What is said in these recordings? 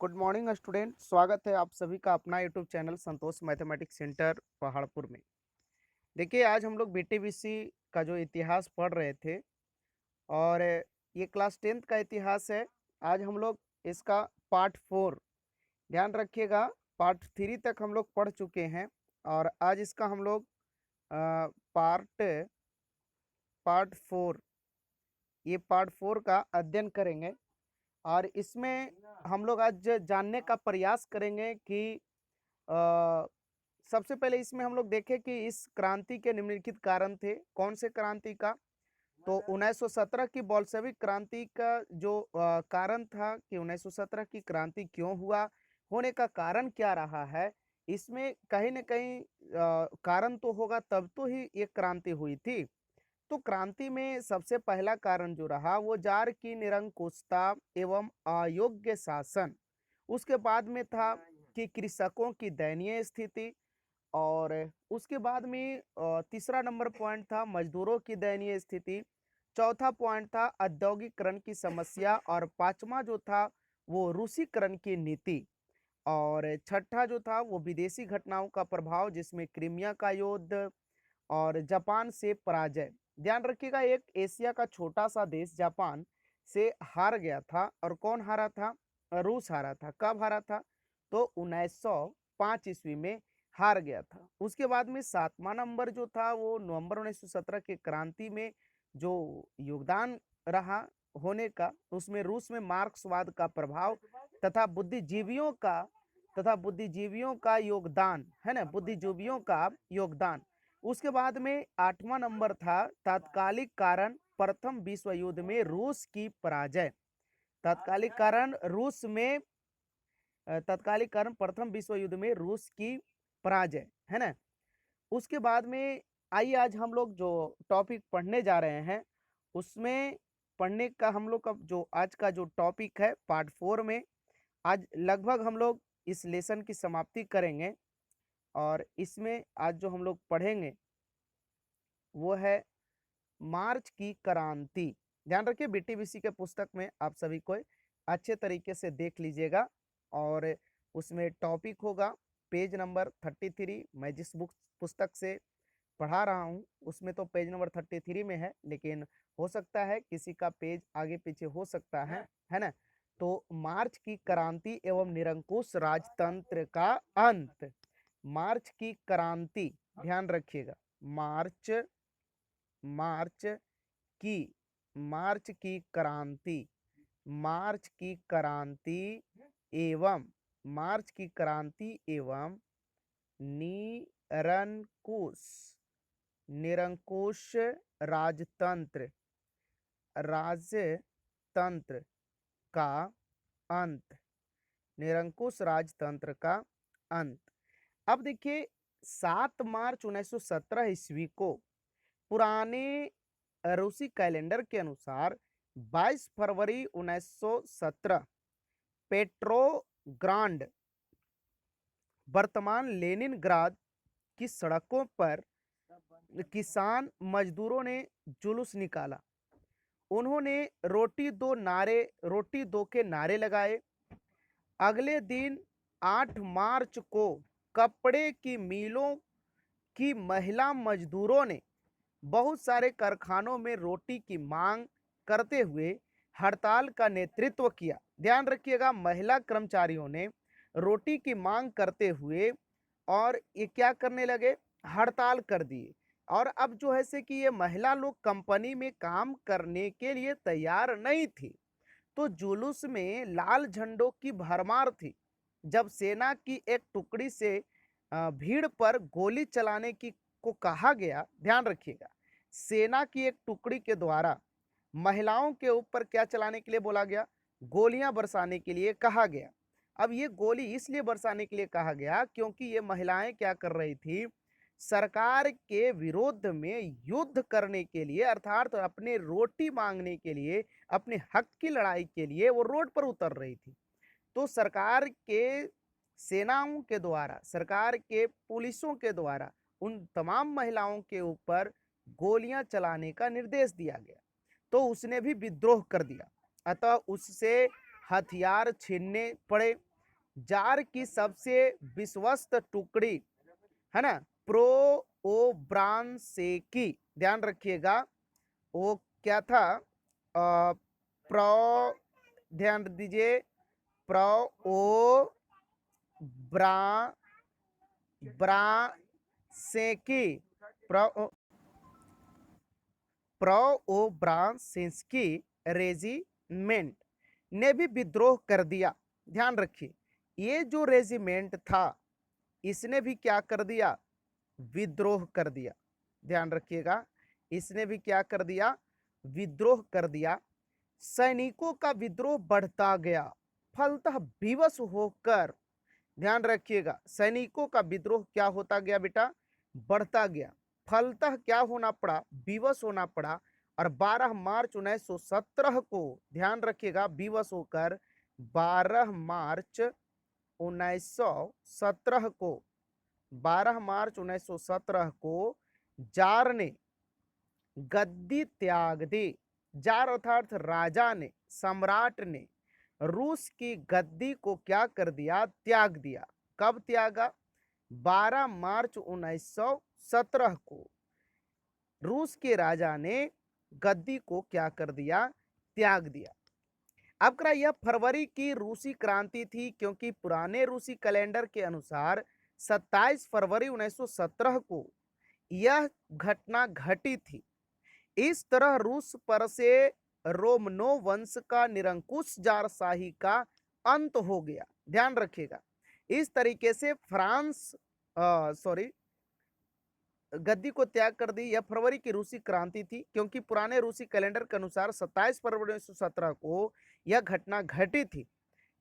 Good morning student. स्वागत है आप सभी का अपना यूट्यूब चैनल संतोष मैथमेटिक्स सेंटर पहाड़पुर में। देखिए, आज हम लोग बीटीबीसी का जो इतिहास पढ़ रहे थे और ये क्लास 10th का इतिहास है। आज हम लोग इसका पार्ट 4, ध्यान रखिएगा, पार्ट 3 तक हम लोग पढ़ चुके हैं और आज इसका हम लोग पार्ट पार्ट 4 ये पार्ट 4 का अध्ययन करेंगे और इसमें हम लोग आज जानने का प्रयास करेंगे कि अ, सबसे पहले इसमें हम लोग देखें कि इस क्रांति के निम्नलिखित कारण थे। कौन से क्रांति का? तो 1917 की बोल्शेविक क्रांति का जो कारण था कि 1917 की क्रांति क्यों हुआ, होने का कारण क्या रहा है, इसमें कहीं न कहीं कारण तो होगा तब तो ही ये क्रांति हुई थी। तो क्रांति में सबसे पहला कारण जो रहा वो जार की निरंकुशता एवं अयोग्य शासन। उसके बाद में था कि कृषकों की दयनीय स्थिति और उसके बाद में तीसरा नंबर पॉइंट था मजदूरों की दयनीय स्थिति। चौथा पॉइंट था औद्योगिकरण की समस्या और पांचवा जो था वो रूसीकरण की नीति और छठा जो था वो विदेशी घटनाओं का प्रभाव जिसमें क्रीमिया का युद्ध और जापान से पराजय। ध्यान रखिएगा, एक एशिया का छोटा सा देश जापान से हार गया था। और कौन हारा था? रूस हारा था। कब हारा था? तो 1905 ईस्वी में हार गया था। उसके बाद में सातवां नंबर जो था वो नवंबर 1917 के क्रांति में जो योगदान रहा होने का, उसमें रूस में मार्क्सवाद का प्रभाव तथा बुद्धिजीवियों का योगदान है ना, बुद्धिजीवियों का योगदान। उसके बाद में आठवां नंबर था तात्कालिक कारण प्रथम विश्व युद्ध में रूस की पराजय। तात्कालिक कारण रूस में तत्कालिक कारण प्रथम विश्व युद्ध में रूस की पराजय, है ना। उसके बाद में आइए आज हम लोग जो टॉपिक पढ़ने जा रहे हैं उसमें पढ़ने का हम लोग का जो आज का जो टॉपिक है पार्ट 4 में आज लगभग हम लोग इस लेसन की समाप्ति करेंगे और इसमें आज जो हम लोग पढ़ेंगे वो है मार्च की क्रांति। ध्यान रखिए, बीटीबीसी के पुस्तक में आप सभी को अच्छे तरीके से देख लीजिएगा और उसमें टॉपिक होगा पेज नंबर 33। मैं जिस बुक पुस्तक से पढ़ा रहा हूँ उसमें तो पेज नंबर 33 में है, लेकिन हो सकता है किसी का पेज आगे पीछे हो सकता है ना। तो मार्च की क्रांति एवं निरंकुश राजतंत्र का अंत। मार्च की क्रांति, ध्यान रखिएगा, मार्च मार्च की मार्च की क्रांति, मार्च की क्रांति एवं मार्च की क्रांति एवं निरंकुश निरंकुश राजतंत्र राजतंत्र का अंत। निरंकुश राजतंत्र का अंत। अब देखिए, 7 मार्च 1917 ईस्वी को पुराने रूसी कैलेंडर के अनुसार 22 फरवरी 1917 पेट्रोग्राड वर्तमान लेनिनग्राद की सड़कों पर किसान मजदूरों ने जुलूस निकाला। उन्होंने रोटी दो के नारे लगाए। अगले दिन 8 मार्च को कपड़े की मिलों की महिला मजदूरों ने बहुत सारे कारखानों में रोटी की मांग करते हुए हड़ताल का नेतृत्व किया। ध्यान रखिएगा, महिला कर्मचारियों ने रोटी की मांग करते हुए और ये क्या करने लगे? हड़ताल कर दिए। और अब जो है से कि ये महिला लोग कंपनी में काम करने के लिए तैयार नहीं थी, तो जुलूस में लाल झंडों की भरमार थी। जब सेना की एक टुकड़ी से भीड़ पर गोली चलाने की को कहा गया, ध्यान रखिएगा, सेना की एक टुकड़ी के द्वारा महिलाओं के ऊपर क्या चलाने के लिए बोला गया? गोलियां बरसाने के लिए कहा गया। अब ये गोली इसलिए बरसाने के लिए कहा गया क्योंकि ये महिलाएं क्या कर रही थी? सरकार के विरोध में युद्ध करने के लिए, अर्थात अपने रोटी मांगने के लिए, अपने हक की लड़ाई के लिए वो रोड पर उतर रही थी। तो सरकार के सेनाओं के द्वारा, सरकार के पुलिसों के द्वारा उन तमाम महिलाओं के ऊपर गोलियां चलाने का निर्देश दिया गया, तो उसने भी विद्रोह कर दिया। अतः उससे हथियार छीनने पड़े। जार की सबसे विश्वस्त टुकड़ी, है ना, प्रोओब्रांसेकी, ध्यान रखिएगा। वो क्या था? प्रो, ध्यान दीजिए, प्रो ओ ब्रा ब्रासेकी, प्रो प्रोओब्रासेंस्की रेजिमेंट ने भी विद्रोह कर दिया। ध्यान रखिए, ये जो रेजिमेंट था इसने भी क्या कर दिया? विद्रोह कर दिया। ध्यान रखिएगा, इसने भी क्या कर दिया? विद्रोह कर दिया। सैनिकों का विद्रोह बढ़ता गया, फलतः विवश होकर, ध्यान रखिएगा, सैनिकों का विद्रोह क्या होता गया बेटा? बढ़ता गया। फलतः क्या होना पड़ा? विवश होना पड़ा। और 12 मार्च 1917 को, ध्यान रखिएगा, विवश होकर 12 मार्च 1917 को, 12 मार्च 1917 को जार ने गद्दी त्याग दी। जार अर्थात राजा ने, सम्राट ने रूस की गद्दी को क्या कर दिया? त्याग दिया। कब त्यागा? 12 मार्च 1917 को रूस के राजा ने गद्दी को क्या कर दिया? त्याग दिया। अब करा, यह फरवरी की रूसी क्रांति थी, क्योंकि पुराने रूसी कैलेंडर के अनुसार 27 फरवरी 1917 को यह घटना घटी थी। इस तरह रूस पर से रोमनो वंश का निरंकुश जारशाही का अंत हो गया। ध्यान रखिएगा, इस तरीके से फ्रांस सॉरी गद्दी को त्याग कर दी। यह फरवरी की रूसी क्रांति थी, क्योंकि पुराने रूसी कैलेंडर के अनुसार 27 फरवरी 1917 को यह घटना घटी थी।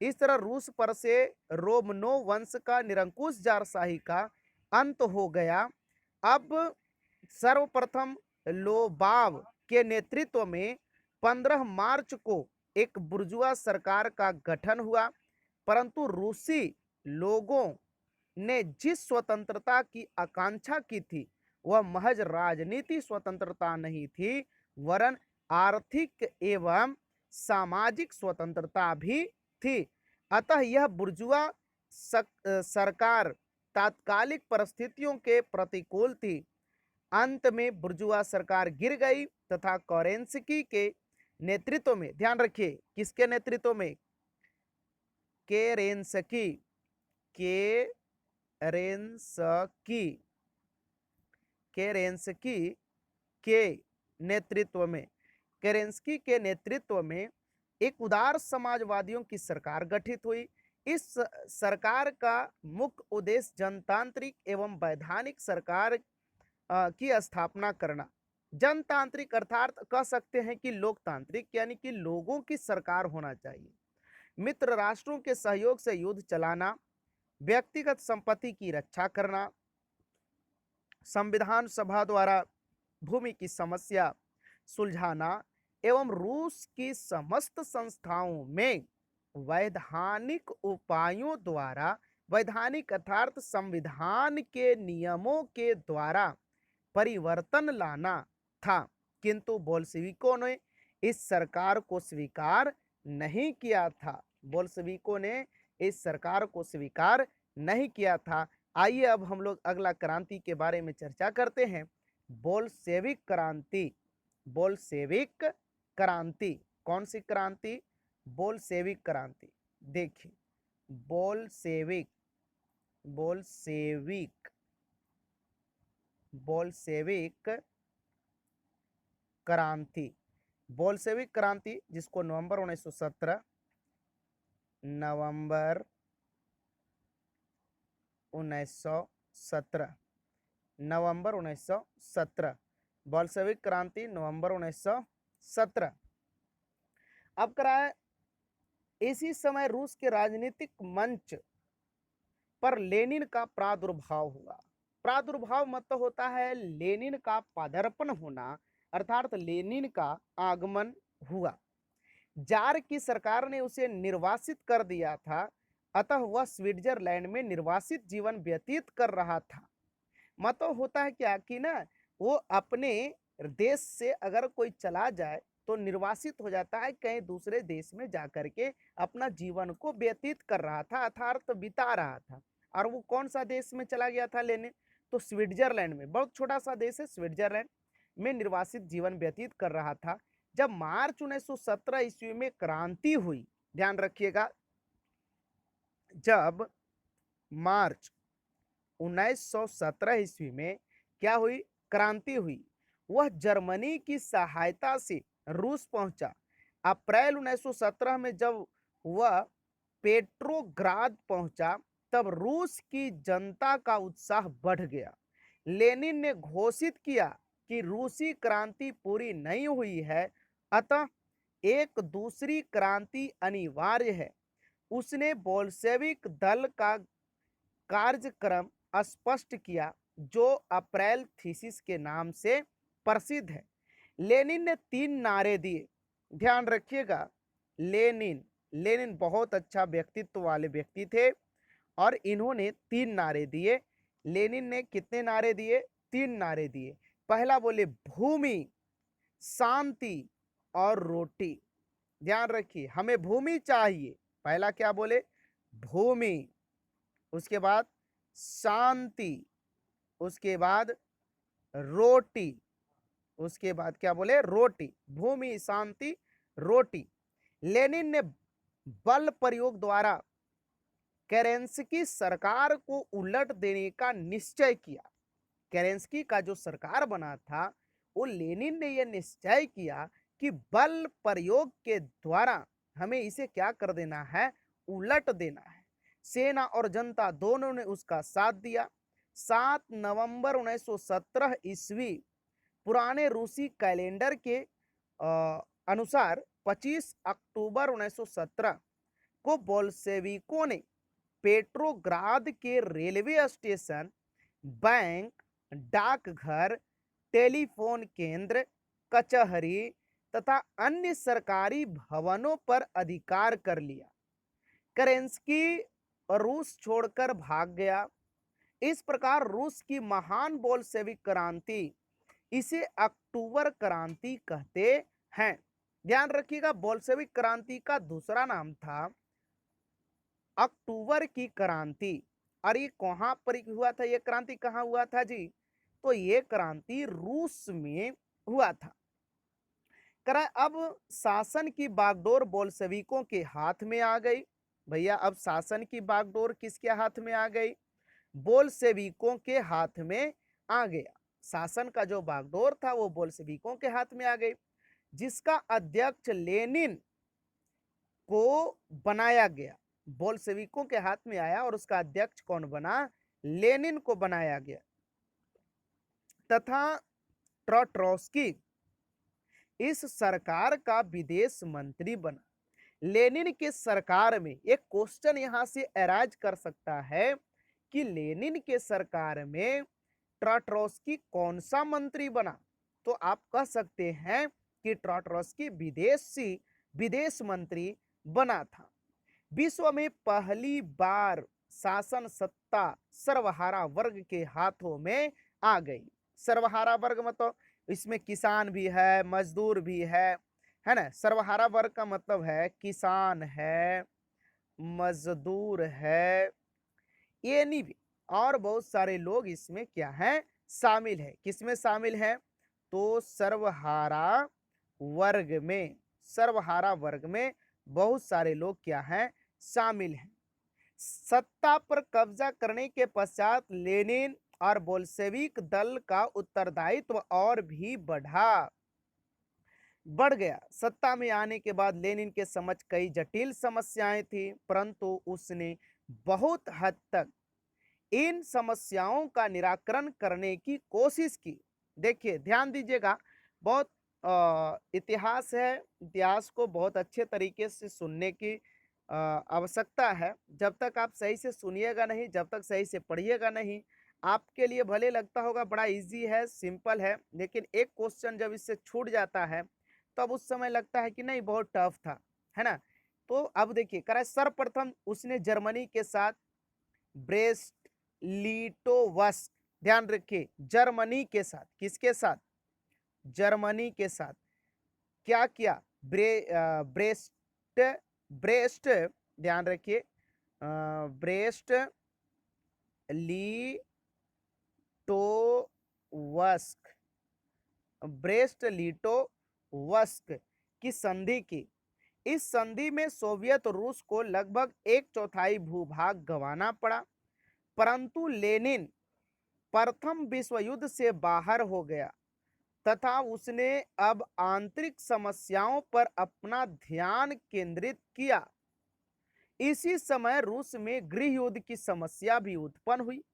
इस तरह रूस पर से रोमनो वंश का निरंकुश जारशाही का अंत हो गया। अब सर्वप्रथम लोबाव के नेतृत्व में 15 मार्च को एक बुर्जुआ सरकार का गठन हुआ, परंतु रूसी लोगों ने जिस स्वतंत्रता की आकांक्षा की थी वह महज राजनीति स्वतंत्रता नहीं थी, वरन आर्थिक एवं सामाजिक स्वतंत्रता भी थी। अतः यह बुर्जुआ सरकार तात्कालिक परिस्थितियों के प्रतिकूल थी। अंत में बुर्जुआ सरकार गिर गई तथा केरेंस्की के नेतृत्व में, ध्यान रखिए, किसके नेतृत्व में? केरेंस्की, केरेंस्की, केरेंस्की के नेतृत्व में, केरेंस्की के नेतृत्व में एक उदार समाजवादियों की सरकार गठित हुई। इस सरकार का मुख्य उद्देश्य जनतांत्रिक एवं वैधानिक सरकार की स्थापना करना। जनतांत्रिक अर्थात कह सकते हैं कि लोकतांत्रिक, यानी कि लोगों की सरकार होना चाहिए। मित्र राष्ट्रों के सहयोग से युद्ध चलाना, व्यक्तिगत संपत्ति की रक्षा करना, संविधान सभा द्वारा भूमि की समस्या सुलझाना एवं रूस की समस्त संस्थाओं में वैधानिक उपायों द्वारा, वैधानिक अर्थात संविधान के नियमों के द्वारा परिवर्तन लाना था। किंतु बोल्शेविकों ने इस सरकार को स्वीकार नहीं किया था। बोल्शेविकों ने इस सरकार को स्वीकार नहीं किया था। आइए अब हम लोग अगला क्रांति के बारे में चर्चा करते हैं, बोल्शेविक क्रांति। बोल्शेविक क्रांति, कौन सी क्रांति? बोल्शेविक क्रांति। देखिए, बोल्शेविक, बोल्शेविक, बोल्शेविक क्रांति, बोल्शेविक क्रांति जिसको नवंबर 1917, नवंबर 1917, नवंबर 1917, बोल्शेविक क्रांति नवंबर 1917। अब कराए, इसी समय रूस के राजनीतिक मंच पर लेनिन का प्रादुर्भाव हुआ। प्रादुर्भाव मतलब होता है लेनिन का पदार्पण होना, अर्थात लेनिन का आगमन हुआ। जार की सरकार ने उसे निर्वासित कर दिया था, अतः वह स्विट्जरलैंड में निर्वासित जीवन व्यतीत कर रहा था। मतलब होता है क्या कि ना, वो अपने देश से अगर कोई चला जाए तो निर्वासित हो जाता है, कहीं दूसरे देश में जाकर के अपना जीवन को व्यतीत कर रहा था अर्थात बिता रहा था। और वो कौन सा देश में चला गया था लेनिन? तो स्विट्जरलैंड में, बहुत छोटा सा देश है स्विट्जरलैंड में निर्वासित जीवन व्यतीत कर रहा था। जब मार्च 1917 ईस्वी में क्रांति हुई, ध्यान रखिएगा, जब मार्च 1917 ईस्वी में क्या हुई? क्रांति हुई। वह जर्मनी की सहायता से रूस पहुंचा। अप्रैल 1917 में जब वह पेट्रोग्राद पहुंचा, तब रूस की जनता का उत्साह बढ़ गया। लेनिन ने घोषित किया कि रूसी क्रांति पूरी नहीं हुई है, अतः एक दूसरी क्रांति अनिवार्य है। उसने बोल्शेविक दल का कार्यक्रम स्पष्ट किया, जो अप्रैल थीसिस के नाम से प्रसिद्ध है। लेनिन ने 3 नारे दिए, ध्यान रखिएगा। लेनिन लेनिन बहुत अच्छा व्यक्तित्व वाले व्यक्ति थे और इन्होंने 3 नारे दिए। लेनिन ने कितने नारे दिए? 3 नारे दिए। पहला बोले भूमि, शांति और रोटी। ध्यान रखिए, हमें भूमि चाहिए। पहला क्या बोले? भूमि, उसके बाद शांति, उसके बाद रोटी, उसके बाद क्या बोले? रोटी। भूमि, शांति, रोटी। लेनिन ने बल प्रयोग द्वारा केरेंस्की सरकार को उलट देने का निश्चय किया। केरेंस्की का जो सरकार बना था, वो लेनिन ने यह निश्चय किया कि बल प्रयोग के द्वारा हमें इसे क्या कर देना है? उलट देना है। सेना और जनता दोनों ने उसका साथ दिया। 7 नवंबर 1917 ईस्वी पुराने रूसी कैलेंडर के अनुसार 25 अक्टूबर 1917 को बोल्शेविकों ने पेट्रोग्राद के रेलवे स्टेशन, बैंक, डाकघर, टेलीफोन केंद्र, कचहरी तथा अन्य सरकारी भवनों पर अधिकार कर लिया। केरेंस्की रूस छोड़कर भाग गया। इस प्रकार रूस की महान बोल्शेविक क्रांति, इसे अक्टूबर क्रांति कहते हैं। ध्यान रखिएगा, बोल्शेविक क्रांति का दूसरा नाम था अक्टूबर की क्रांति। और ये कहां पर हुआ था? ये क्रांति कहां हुआ था जी? तो ये क्रांति रूस में हुआ था। करा अब शासन की बागडोर बोल्शेविकों के हाथ में आ गई। भैया, अब शासन की बागडोर किसके हाथ में आ गई? बोल्शेविकों के हाथ में आ गया। शासन का जो बागडोर था वो बोल्शेविकों के हाथ में आ गई, जिसका अध्यक्ष लेनिन को बनाया गया। बोल्शेविकों के हाथ में आया और उसका अध्यक्ष कौन बना? लेनिन को बनाया गया। तथा ट्रोट्स्की इस सरकार का विदेश मंत्री बना। लेनिन के सरकार में एक क्वेश्चन यहां से अराइज कर सकता है कि लेनिन के सरकार में ट्रोट्स्की कौन सा मंत्री बना? तो आप कह सकते हैं कि ट्रोट्स्की विदेश मंत्री बना था। विश्व में पहली बार शासन सत्ता सर्वहारा वर्ग के हाथों में आ गई। सर्वहारा वर्ग मतलब इसमें किसान भी है, मजदूर भी है ना। सर्वहारा वर्ग का मतलब है किसान है, मजदूर है, ये नहीं भी और बहुत सारे लोग इसमें क्या है? शामिल है। किसमें शामिल है? तो सर्वहारा वर्ग में, सर्वहारा वर्ग में बहुत सारे लोग क्या हैं? शामिल हैं। सत्ता पर कब्जा करने के पश्चात लेनिन और बोल्शेविक दल का उत्तरदायित्व और भी बढ़ गया। सत्ता में आने के बाद लेनिन के समझ कई जटिल समस्याएं थी, परंतु उसने बहुत हद तक इन समस्याओं का निराकरण करने की कोशिश की। देखिए, ध्यान दीजिएगा, बहुत इतिहास है, इतिहास को बहुत अच्छे तरीके से सुनने की आवश्यकता है। जब तक आप सही से सुनिएगा नहीं, जब तक सही से पढ़िएगा नहीं, आपके लिए भले लगता होगा बड़ा इजी है, सिंपल है, लेकिन एक क्वेश्चन जब इससे छूट जाता है तब उस समय लगता है कि नहीं बहुत टफ था, है ना। तो अब देखिए, करा सर्वप्रथम उसने जर्मनी के साथ ब्रेस्ट लिटोवस्क, ध्यान रखिए, जर्मनी के साथ, किसके साथ? जर्मनी के साथ क्या किया? ब्रेस्ट ब्रेस्ट ध्यान रखिए, ब्रेस्ट लिटोवस्क, ब्रेस्ट लिटोवस्क की संधि की। इस संधि में सोवियत रूस को लगभग एक चौथाई भूभाग गंवाना पड़ा, परंतु लेनिन प्रथम विश्व युद्ध से बाहर हो गया तथा उसने अब आंतरिक समस्याओं पर अपना ध्यान केंद्रित किया। इसी समय रूस में गृह युद्ध की समस्या भी उत्पन्न हुई।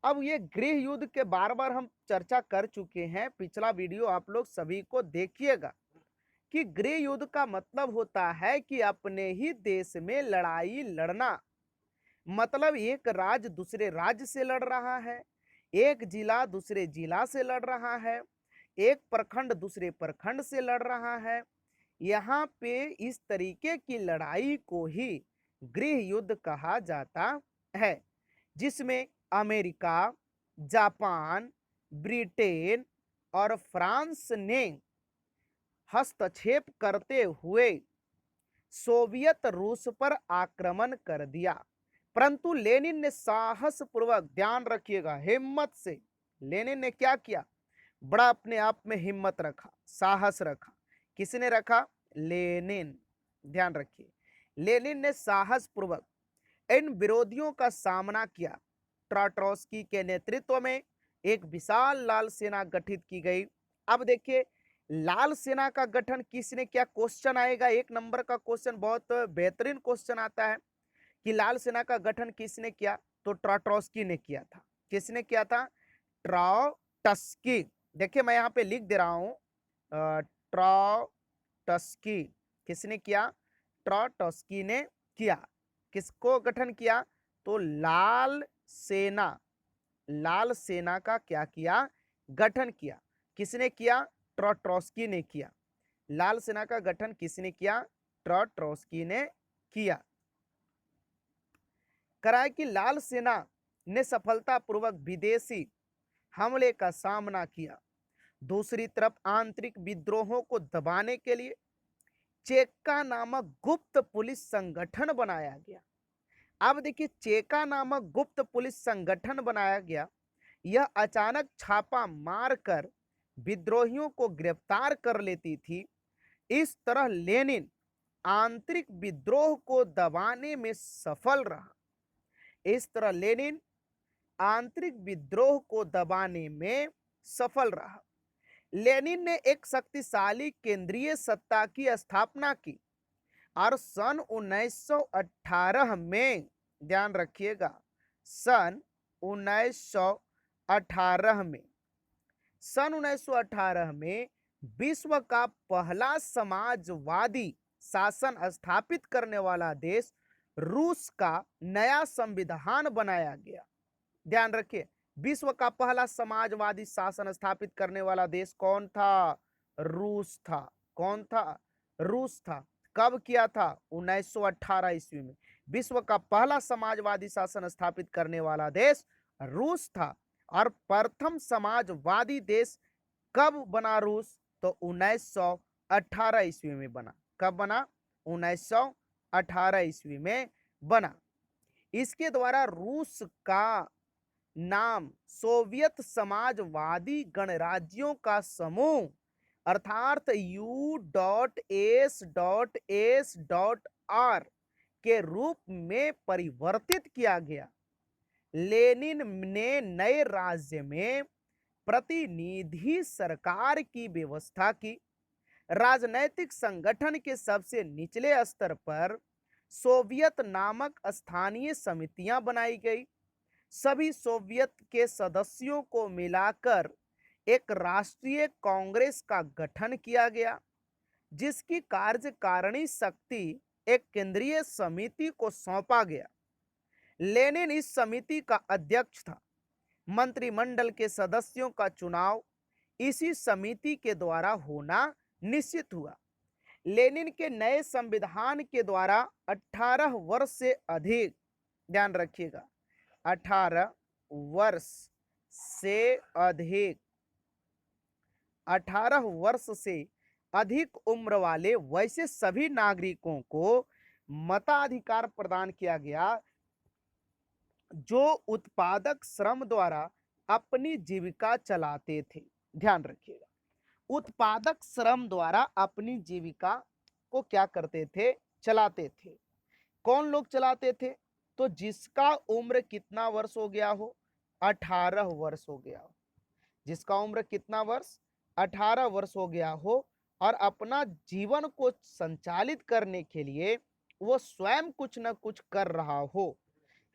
अब ये गृह युद्ध के बार बार हम चर्चा कर चुके हैं, पिछला वीडियो आप लोग सभी को देखिएगा कि गृह युद्ध का मतलब होता है कि अपने ही देश में लड़ाई लड़ना। मतलब एक राज्य दूसरे राज्य से लड़ रहा है, एक जिला दूसरे जिला से लड़ रहा है, एक प्रखंड दूसरे प्रखंड से लड़ रहा है। यहाँ पे इस तरीके की लड़ाई को ही गृह युद्ध कहा जाता है, जिसमें अमेरिका, जापान, ब्रिटेन और फ्रांस ने हस्तक्षेप करते हुए सोवियत रूस पर आक्रमण कर दिया। परंतु लेनिन ने साहस पूर्वक, ध्यान रखिएगा, हिम्मत से, लेनिन ने क्या किया? बड़ा अपने आप में हिम्मत रखा, साहस रखा। किसने रखा? लेनिन। ध्यान रखिए, लेनिन ने साहस पूर्वक इन विरोधियों का सामना किया। ट्राट्रोस्की के नेतृत्व में एक विशाल लाल सेना गठित की गई। अब देखिए, लाल सेना का गठन किसने किया? क्वेश्चन आएगा, एक नंबर का क्वेश्चन, बहुत बेहतरीन क्वेश्चन आता है कि लाल सेना का गठन किसने किया? तो ट्राट्रोस्की ने किया था। किसने किया था? ट्राट्स्की। देखिए मैं यहाँ पे लिख दे रहा हूं, ट्राट्स्की। किसने किया? ट्राट्स्की ने किया। किसको गठन किया? तो लाल सेना, लाल सेना का क्या किया? गठन किया। किसने किया? ट्राट्रोस्की ने किया। लाल सेना का गठन किसने किया? ट्राट्रोस्की ने किया। कराए कि लाल सेना ने सफलतापूर्वक विदेशी हमले का सामना किया। दूसरी तरफ आंतरिक विद्रोहों को दबाने के लिए चेका नामक गुप्त पुलिस संगठन बनाया गया। अब देखिए, चेका नामक गुप्त पुलिस संगठन बनाया गया। यह अचानक छापा मारकर विद्रोहियों को गिरफ्तार कर लेती थी। इस तरह लेनिन आंतरिक विद्रोह को दबाने में सफल रहा। इस तरह लेनिन आंतरिक विद्रोह को दबाने में सफल रहा। लेनिन ने एक शक्तिशाली केंद्रीय सत्ता की स्थापना की और सन 1918 में, ध्यान रखिएगा, सन 1918 में, सन 1918 में विश्व का पहला समाजवादी शासन स्थापित करने वाला देश रूस का नया संविधान बनाया गया। ध्यान रखिए, विश्व का पहला समाजवादी शासन स्थापित करने वाला देश कौन था? रूस था। कौन था? रूस था। कब किया था? 1918 ईस्वी में। विश्व का पहला समाजवादी शासन स्थापित करने वाला देश रूस था। और प्रथम समाजवादी देश कब बना रूस? तो 1918 ईस्वी में बना। कब बना? 1918 ईस्वी में बना। इसके द्वारा रूस का नाम सोवियत समाजवादी गणराज्यों का समूह अर्थात U.S.S.R के रूप में परिवर्तित किया गया। लेनिन ने नए राज्य में प्रतिनिधि सरकार की व्यवस्था की। राजनैतिक संगठन के सबसे निचले स्तर पर सोवियत नामक स्थानीय समितियां बनाई गई। सभी सोवियत के सदस्यों को मिलाकर एक राष्ट्रीय कांग्रेस का गठन किया गया, जिसकी कार्यकारिणी शक्ति एक केंद्रीय समिति को सौंपा गया। लेनिन इस समिति का अध्यक्ष था। मंत्रिमंडल के सदस्यों का चुनाव इसी समिति के द्वारा होना निश्चित हुआ। लेनिन के नए संविधान के द्वारा 18 वर्ष से अधिक, ध्यान रखिएगा, 18 वर्ष से अधिक, 18 वर्ष से अधिक उम्र वाले वैसे सभी नागरिकों को मताधिकार प्रदान किया गया जो उत्पादक श्रम द्वारा अपनी जीविका चलाते थे। ध्यान रखिएगा, उत्पादक श्रम द्वारा अपनी जीविका को क्या करते थे, चलाते थे। कौन लोग चलाते थे? तो जिसका उम्र कितना वर्ष हो गया हो, 18 वर्ष हो गया हो। जिसका उम्र कितना वर्ष, 18 वर्ष हो गया हो और अपना जीवन को संचालित करने के लिए वो स्वयं कुछ न कुछ कर रहा हो,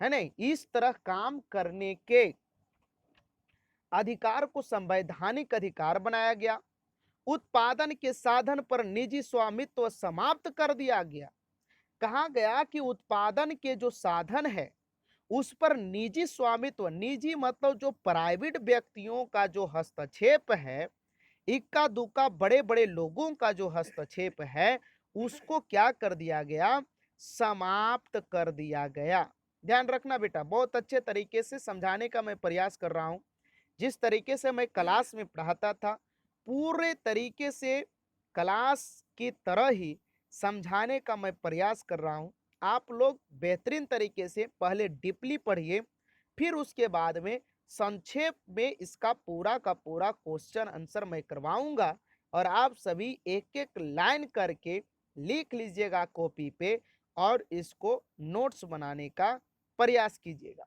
है नहीं, इस तरह काम करने के अधिकार को संवैधानिक अधिकार बनाया गया। उत्पादन के साधन पर निजी स्वामित्व समाप्त कर दिया गया। कहा गया कि उत्पादन के जो साधन है उस पर निजी स्वामित्व, निजी मतलब जो प्राइवेट व्यक्तियों का जो हस्तक्षेप है, इक्का दुक्का बड़े बड़े लोगों का जो हस्तक्षेप है, उसको क्या कर दिया गया, समाप्त कर दिया गया। ध्यान रखना बेटा, बहुत अच्छे तरीके से समझाने का मैं प्रयास कर रहा हूं। जिस तरीके से मैं क्लास में पढ़ाता था, पूरे तरीके से क्लास की तरह ही समझाने का मैं प्रयास कर रहा हूं। आप लोग बेहतरीन तरीके से पहले डीपली पढ़िए, फिर उसके बाद में संक्षेप में इसका पूरा का पूरा क्वेश्चन आंसर मैं करवाऊंगा और आप सभी एक एक लाइन करके लिख लीजिएगा कॉपी पे और इसको नोट्स बनाने का प्रयास कीजिएगा।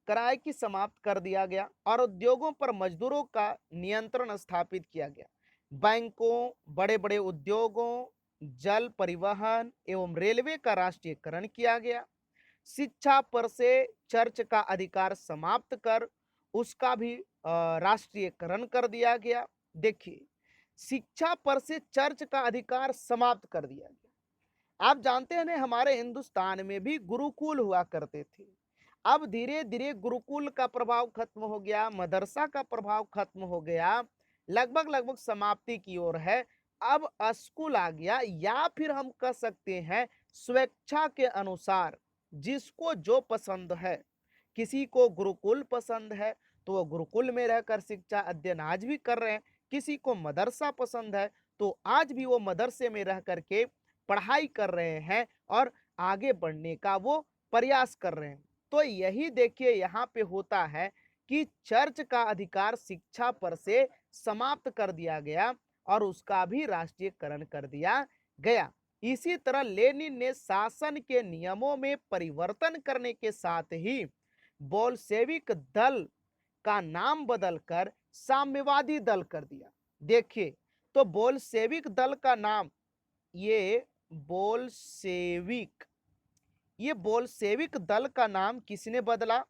किराए की समाप्त कर दिया गया और उद्योगों पर मजदूरों का नियंत्रण स्थापित किया गया। बैंकों, बड़े बड़े उद्योगों, जल परिवहन एवं रेलवे का राष्ट्रीयकरण किया गया। शिक्षा पर से चर्च का अधिकार समाप्त कर उसका भी राष्ट्रीयकरण कर दिया गया। देखिए, शिक्षा पर से चर्च का अधिकार समाप्त कर दिया गया। आप जानते हैं ना, हमारे हिंदुस्तान में भी गुरुकुल हुआ करते थे। अब धीरे धीरे गुरुकुल का प्रभाव खत्म हो गया, मदरसा का प्रभाव खत्म हो गया, लगभग लगभग समाप्ति की ओर है। अब स्कूल आ गया, या फिर हम कह सकते हैं स्वेच्छा के अनुसार जिसको जो पसंद है। किसी को गुरुकुल पसंद है तो वो गुरुकुल में रहकर शिक्षा अध्ययन आज भी कर रहे हैं। किसी को मदरसा पसंद है तो आज भी वो मदरसे में रह करके पढ़ाई कर रहे हैं और आगे बढ़ने का वो प्रयास कर रहे हैं। तो यही देखिए यहाँ पे होता है कि चर्च का अधिकार शिक्षा पर से समाप्त कर दिया गया और उसका भी राष्ट्रीयकरण कर दिया गया। इसी तरह लेनिन ने शासन के नियमों में परिवर्तन करने के साथ ही बोल्शेविक दल का नाम बदलकर साम्यवादी दल कर दिया। देखिए, तो बोल्शेविक दल का नाम, ये बोल्शेविक ये बोल्शेविक दल का नाम किसने बदला?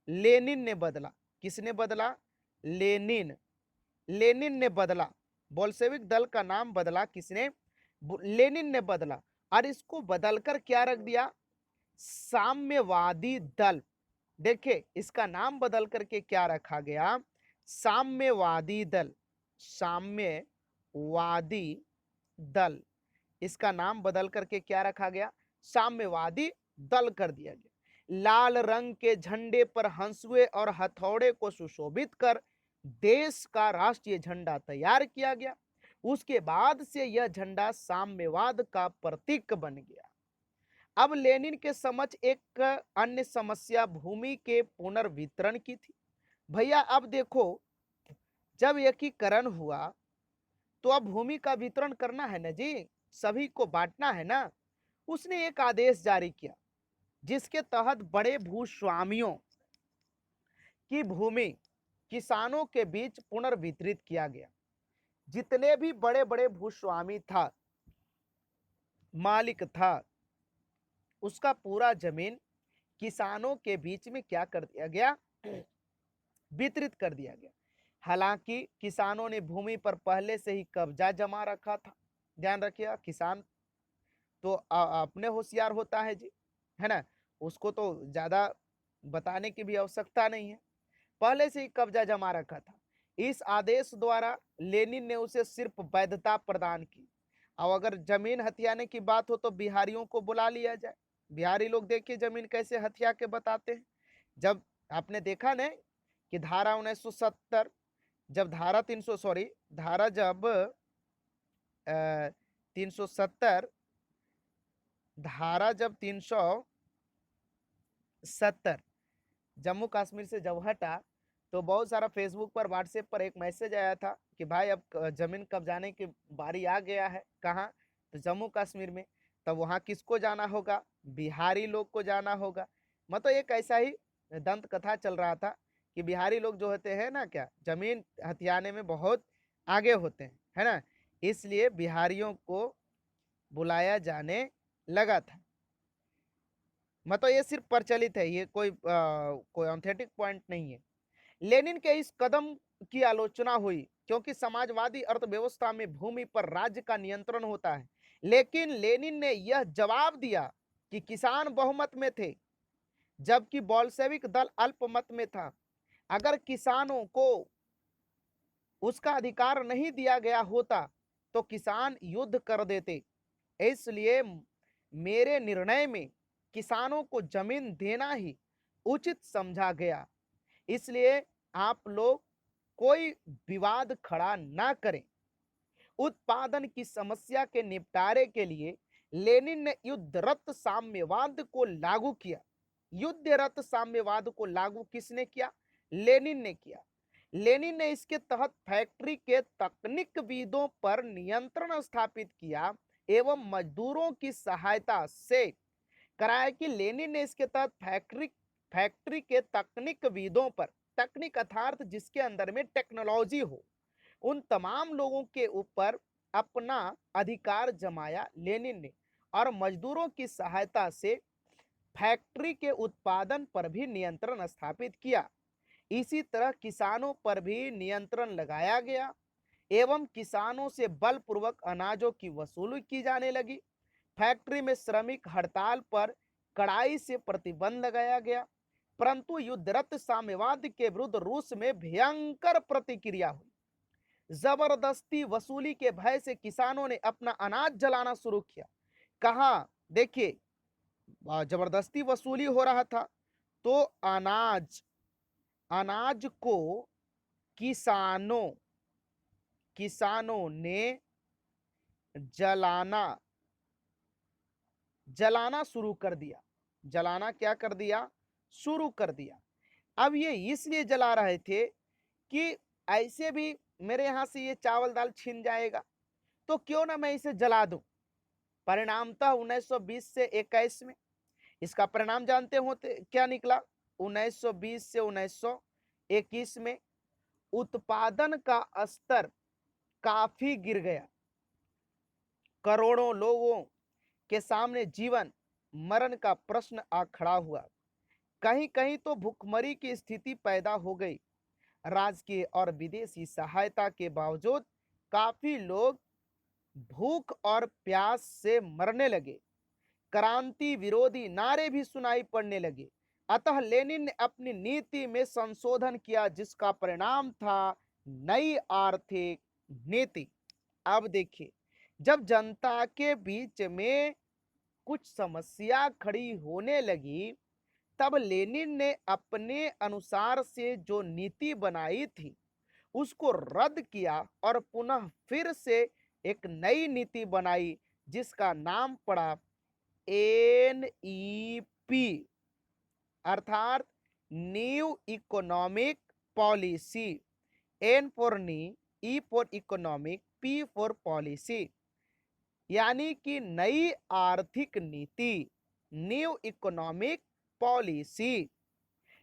लेनिन ने बदला। किसने बदला? लेनिन। लेनिन ने बदला। बोल्शेविक दल का नाम बदला किसने? लेनिन ने बदला। और इसको बदलकर क्या रख दिया? साम्यवादी दल। देखिए, इसका नाम बदल करके क्या रखा गया? साम्यवादी दल। साम्यवादी दल, इसका नाम बदल करके क्या रखा गया? साम्यवादी दल कर दिया गया। लाल रंग के झंडे पर हंसुए और हथौड़े को सुशोभित कर देश का राष्ट्रीय झंडा तैयार किया गया। उसके बाद से यह झंडा साम्यवाद का प्रतीक बन गया। अब लेनिन के समक्ष एक अन्य समस्या भूमि के पुनर्वितरण की थी। भैया अब देखो, जब एकीकरण हुआ तो अब भूमि का वितरण करना है ना जी, सभी को बांटना है ना। उसने एक आदेश जारी किया जिसके तहत बड़े भूस्वामियों की भूमि किसानों के बीच पुनर्वितरित किया गया। जितने भी बड़े बड़े भूस्वामी था, मालिक था, उसका पूरा जमीन किसानों के बीच में क्या कर दिया गया? वितरित कर दिया गया। हालांकि किसानों ने भूमि पर पहले से ही कब्जा जमा रखा था। ध्यान रखिएगा, किसान तो अपने होशियार होता है जी, है ना, उसको तो ज्यादा बताने की भी आवश्यकता नहीं है, पहले से ही कब्जा जमा रखा था। इस आदेश द्वारा लेनिन ने उसे सिर्फ वैधता प्रदान की। और अगर जमीन हथियाने की बात हो तो बिहारियों को बुला लिया जाए। बिहारी लोग देखिए जमीन कैसे हथिया के बताते हैं। जब आपने देखा ना कि धारा 1970, जब धारा 300 सॉरी धारा जब 370 धारा जब 370 जम्मू कश्मीर से जब हटा, तो बहुत सारा फेसबुक पर, व्हाट्सएप पर एक मैसेज आया था कि भाई अब जमीन कब्जाने की बारी आ गया है। कहाँ? तो जम्मू कश्मीर में। तब वहां किसको जाना होगा? बिहारी लोग को जाना होगा। मतलब एक ऐसा ही दंत कथा चल रहा था कि बिहारी लोग जो होते हैं ना, क्या जमीन हथियाने में बहुत आगे होते हैं, है ना। इसलिए बिहारियों को बुलाया जाने लगा था। मतलब ये सिर्फ प्रचलित है, ये कोई ऑथेंटिक पॉइंट नहीं है। लेनिन के इस कदम की आलोचना हुई क्योंकि समाजवादी अर्थव्यवस्था में भूमि पर राज्य का नियंत्रण होता है। लेकिन लेनिन ने यह जवाब दिया कि किसान बहुमत में थे जबकि बोल्शेविक दल अल्पमत में था। अगर किसानों को उसका अधिकार नहीं दिया गया होता तो किसान युद्ध कर देते। इसलिए मेरे निर्णय में किसानों को जमीन देना ही उचित समझा गया। इसलिए आप लोग कोई विवाद खड़ा ना करें। उत्पादन की समस्या के निपटारे के लिए लेनिन ने युद्धरत साम्यवाद को लागू किया। युद्धरत साम्यवाद को लागू किसने किया? लेनिन ने किया। लेनिन ने इसके तहत फैक्ट्री के तकनीकविदों पर नियंत्रण स्थापित किया एवं मजदूरों की सहायता से कराया कि लेनिन ने इसके तहत फैक्ट्री के तकनीकविदों पर, तकनीक अर्थात जिसके अंदर में टेक्नोलॉजी हो, उन तमाम लोगों के ऊपर अपना अधिकार जमाया लेनिन ने। और मजदूरों की सहायता से फैक्ट्री के उत्पादन पर भी नियंत्रण स्थापित किया। इसी तरह किसानों पर भी नियंत्रण लगाया गया एवं किसानों से बलपूर्वक अनाजों की वसूली की जाने लगी। फैक्ट्री में श्रमिक हड़ताल पर कड़ाई से प्रतिबंध लगाया गया, परंतु युद्धरत साम्यवाद के विरुद्ध रूस में भयंकर प्रतिक्रिया हुई। जबरदस्ती वसूली के भय से किसानों ने अपना अनाज जलाना शुरू किया। कहा, देखिए, जबरदस्ती वसूली हो रहा था तो अनाज अनाज को किसानों किसानों ने जलाना जलाना शुरू कर दिया। जलाना क्या कर दिया? शुरू कर दिया। अब ये इसलिए जला रहे थे कि ऐसे भी मेरे यहां से ये चावल दाल छिन जाएगा, तो क्यों ना मैं इसे जला दूं। परिणामतः 1920 से 21 में इसका परिणाम जानते होते क्या निकला? 1920 से 1921 में उत्पादन का स्तर काफी गिर गया। करोड़ों लोगों के सामने जीवन मरण का प्रश्न आ खड़ा हुआ। कहीं कहीं तो भूखमरी की स्थिति पैदा हो गई। राजकीय और विदेशी सहायता के बावजूद काफी लोग भूख और प्यास से मरने लगे। क्रांति विरोधी नारे भी सुनाई पड़ने लगे। अतः लेनिन ने अपनी नीति में संशोधन किया जिसका परिणाम था नई आर्थिक नीति। अब देखिए, जब जनता के बीच में कुछ समस्या खड़ी होने लगी, तब लेनिन ने अपने अनुसार से जो नीति बनाई थी उसको रद्द किया और पुनः फिर से एक नई नीति बनाई जिसका नाम पड़ा एनईपी, अर्थात new economic policy. N for new, E for economic, P for policy, यानी कि नई आर्थिक नीति, न्यू इकोनॉमिक पॉलिसी।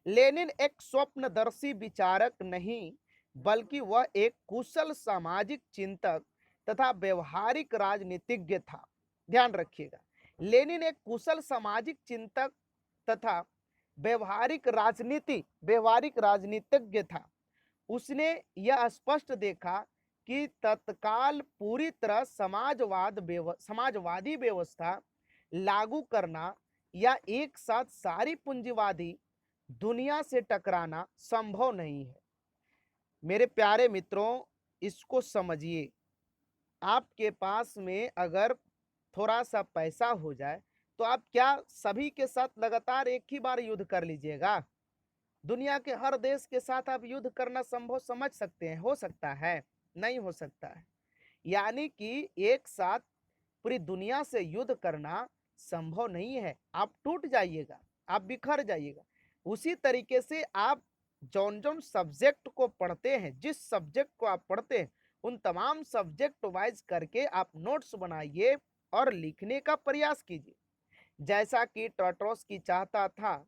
लेनिन एक स्वप्नदर्शी विचारक नहीं बल्कि वह एक कुशल सामाजिक चिंतक तथा व्यवहारिक राजनीतिज्ञ था। ध्यान रखिएगा, लेनिन एक कुशल सामाजिक चिंतक तथा व्यवहारिक राजनीतिज्ञ था। उसने यह स्पष्ट देखा कि तत्काल पूरी तरह समाजवादी व्यवस्था लागू करना या एक साथ सारी पूंजीवादी दुनिया से टकराना संभव नहीं है। मेरे प्यारे मित्रों, इसको समझिए। आपके पास में अगर थोड़ा सा पैसा हो जाए तो आप क्या सभी के साथ लगातार एक ही बार युद्ध कर लीजिएगा? दुनिया के हर देश के साथ आप युद्ध करना संभव समझ सकते हैं? हो सकता है? नहीं हो सकता है। यानी कि एक साथ पूरी दुनिया से युद्ध करना संभव नहीं है। आप टूट जाइएगा, आप बिखर जाइएगा। उसी तरीके से आप जौन जौन सब्जेक्ट को पढ़ते हैं, जिस सब्जेक्ट को आप पढ़ते हैं, उन तमाम सब्जेक्ट वाइज करके आप नोट्स बनाइए और लिखने का प्रयास कीजिए। जैसा कि ट्रोट्रोस्की चाहता था,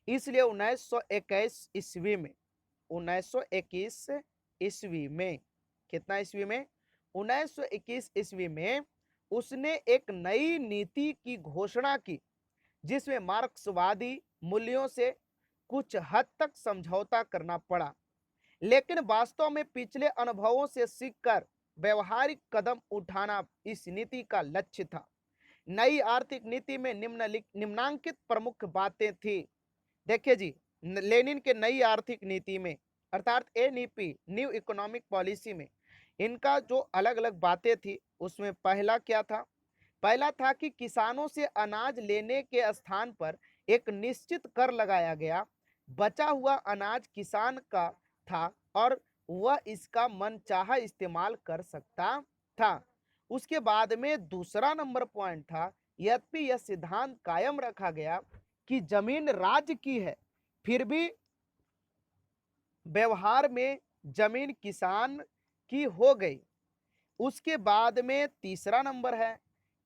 इसलिए 1921 ईस्वी में 1921 ईस्वी में कितना ईस्वी में 1921 ईस्वी में उसने एक नई नीति की घोषणा की, जिसमें मार्क्सवादी मूल्यों से कुछ हद तक समझौता करना पड़ा, लेकिन वास्तव में पिछले अनुभवों से सीखकर व्यवहारिक कदम उठाना इस नीति का लक्ष्य था। नई आर्थिक नीति में निम्नांकित प्रमुख बातें थी। देखिए जी, लेनिन के नई आर्थिक नीति में अर्थात एनईपी न्यू इकोनॉमिक पॉलिसी में इनका जो अलग अलग बातें थी, उसमें पहला क्या था? पहला था कि किसानों से अनाज लेने के स्थान पर एक निश्चित कर लगाया गया। बचा हुआ अनाज किसान का था और वह इसका मनचाहा इस्तेमाल कर सकता था। उसके बाद में दूसरा नंबर पॉइंट था, यद्यपि यह सिद्धांत कायम रखा गया कि जमीन राज्य की है, फिर भी व्यवहार में जमीन किसान की हो गई। उसके बाद में तीसरा नंबर है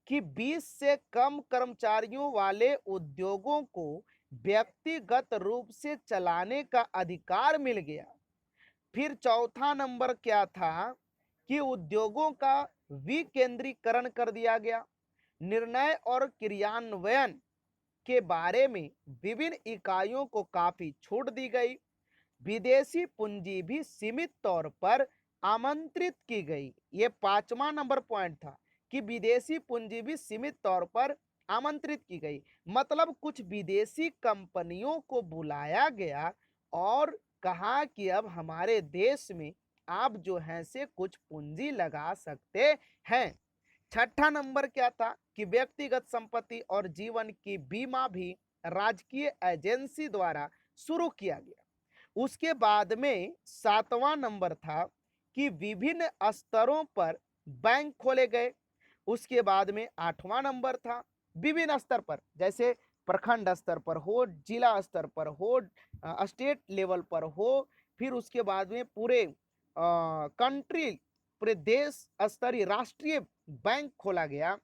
कि 20 से कम कर्मचारियों वाले उद्योगों को व्यक्तिगत रूप से चलाने का अधिकार मिल गया। फिर चौथा नंबर क्या था कि उद्योगों का विकेंद्रीकरण कर दिया गया। निर्णय और क्रियान्वयन के बारे में विभिन्न इकाइयों को काफी छूट दी गई। विदेशी पूंजी भी सीमित तौर पर आमंत्रित की गई। ये पांचवा नंबर पॉइंट था कि विदेशी पूंजी भी सीमित तौर पर आमंत्रित की गई। मतलब कुछ विदेशी कंपनियों को बुलाया गया और कहा कि अब हमारे देश में आप जो हैं से कुछ पूंजी लगा सकते हैं। छठा नंबर क्या था कि व्यक्तिगत संपत्ति और जीवन की बीमा भी राजकीय एजेंसी द्वारा शुरू किया गया। उसके बाद में सातवां नंबर था कि विभिन्न स्तरों पर बैंक खोले गए। उसके बाद में आठवां नंबर था विभिन्न स्तर पर, जैसे प्रखंड स्तर पर हो, जिला स्तर पर हो, स्टेट लेवल पर हो, फिर उसके बाद में पूरे कंट्री, पूरे देश स्तरीय राष्ट्रीय बैंक खोला गया।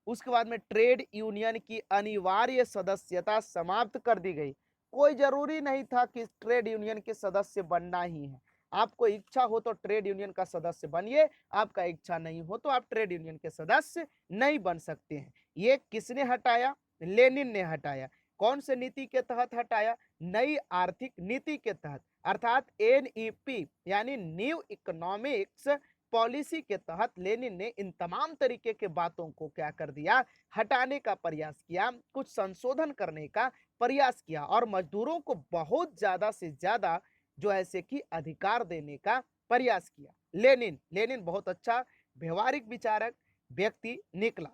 उसके बाद में ट्रेड यूनियन की अनिवार्य सदस्यता समाप्त कर दी गई। कोई जरूरी नहीं था कि ट्रेड यूनियन के सदस्य बनना ही है। आपको इच्छा हो तो ट्रेड यूनियन का सदस्य बनिए, आपका इच्छा नहीं हो तो आप ट्रेड यूनियन के सदस्य नहीं बन सकते हैं। ये किसने हटाया? लेनिन ने हटाया। कौन से नीति के तहत हटाया? नई आर्थिक नीति के तहत, अर्थात एनईपी यानी न्यू इकोनॉमिक्स पॉलिसी के तहत लेनिन ने इन तमाम तरीके के बातों को क्या कर दिया? हटाने का प्रयास किया, कुछ संशोधन करने का प्रयास किया और मजदूरों को बहुत ज्यादा से ज्यादा जो ऐसे कि अधिकार देने का प्रयास किया। लेनिन लेनिन बहुत अच्छा व्यवहारिक विचारक व्यक्ति निकला।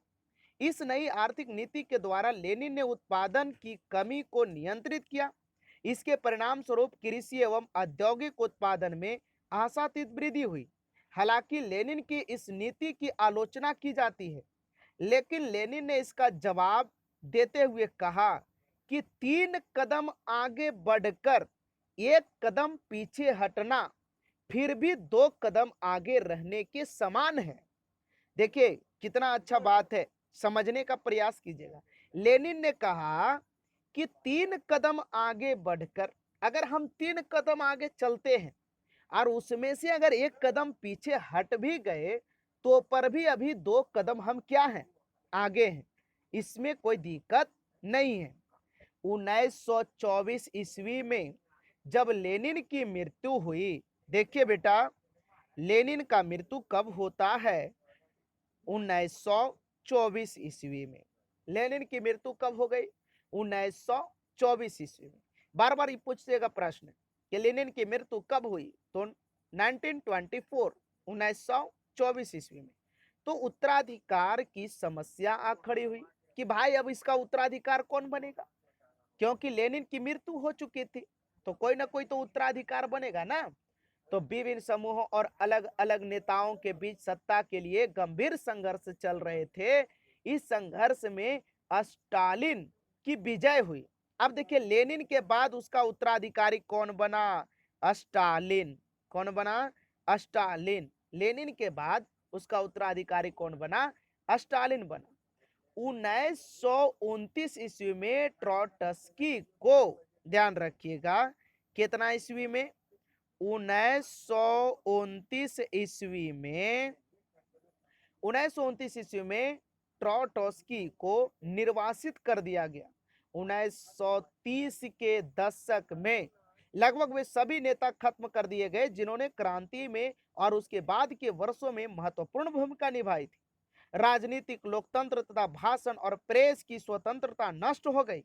इस नई आर्थिक नीति के द्वारा लेनिन ने उत्पादन की कमी को नियंत्रित किया। इसके परिणाम स्वरूप कृषि एवं औद्योगिक उत्पादन में आशातीत वृद्धि हुई। हालांकि लेनिन की इस नीति की आलोचना की जाती है, लेकिन लेनिन ने इसका जवाब देते हुए कहा कि 3 कदम आगे बढ़कर 1 कदम पीछे हटना फिर भी 2 कदम आगे रहने के समान है। देखिए कितना अच्छा बात है, समझने का प्रयास कीजिएगा। लेनिन ने कहा कि 3 कदम आगे बढ़कर, अगर हम 3 कदम आगे चलते हैं और उसमें से अगर 1 कदम पीछे हट भी गए तो पर भी अभी 2 कदम हम क्या हैं? आगे हैं। इसमें कोई दिक्कत नहीं है। 1924 ईस्वी में जब लेनिन की मृत्यु हुई, देखिए बेटा लेनिन का मृत्यु कब होता है? 1924 ईस्वी में। लेनिन की मृत्यु कब हो गई? 1924 ईस्वी में। बार बार ये पूछेगा प्रश्न कि लेनिन की मृत्यु कब हुई, तो 1924 1924 ईस्वी में। तो उत्तराधिकार की समस्या आ खड़ी हुई कि भाई अब इसका उत्तराधिकार कौन बनेगा, क्योंकि लेनिन की मृत्यु हो चुकी थी, तो कोई ना कोई तो उत्तराधिकार बनेगा ना। तो विभिन्न समूहों और अलग अलग नेताओं के बीच सत्ता के लिए गंभीर संघर्ष चल रहे थे। इस संघर्ष में स्टालिन की विजय हुई। अब देखिए, लेनिन के बाद उसका उत्तराधिकारी कौन बना? स्टालिन। कौन बना? स्टालिन। लेनिन के बाद उसका उत्तराधिकारी कौन बना? स्टालिन बना। 1929 ईस्वी में ट्रॉटस्की को, ध्यान रखिएगा, कितना ईस्वी में? 1929 ईस्वी में 1929 ईस्वी में ट्रॉटस्की को निर्वासित कर दिया गया। 1930 के दशक में लगभग वे सभी नेता खत्म कर दिए गए जिन्होंने क्रांति में और उसके बाद के वर्षों में महत्वपूर्ण भूमिका निभाई थी। राजनीतिक लोकतंत्र तथा भाषण और प्रेस की स्वतंत्रता नष्ट हो गई।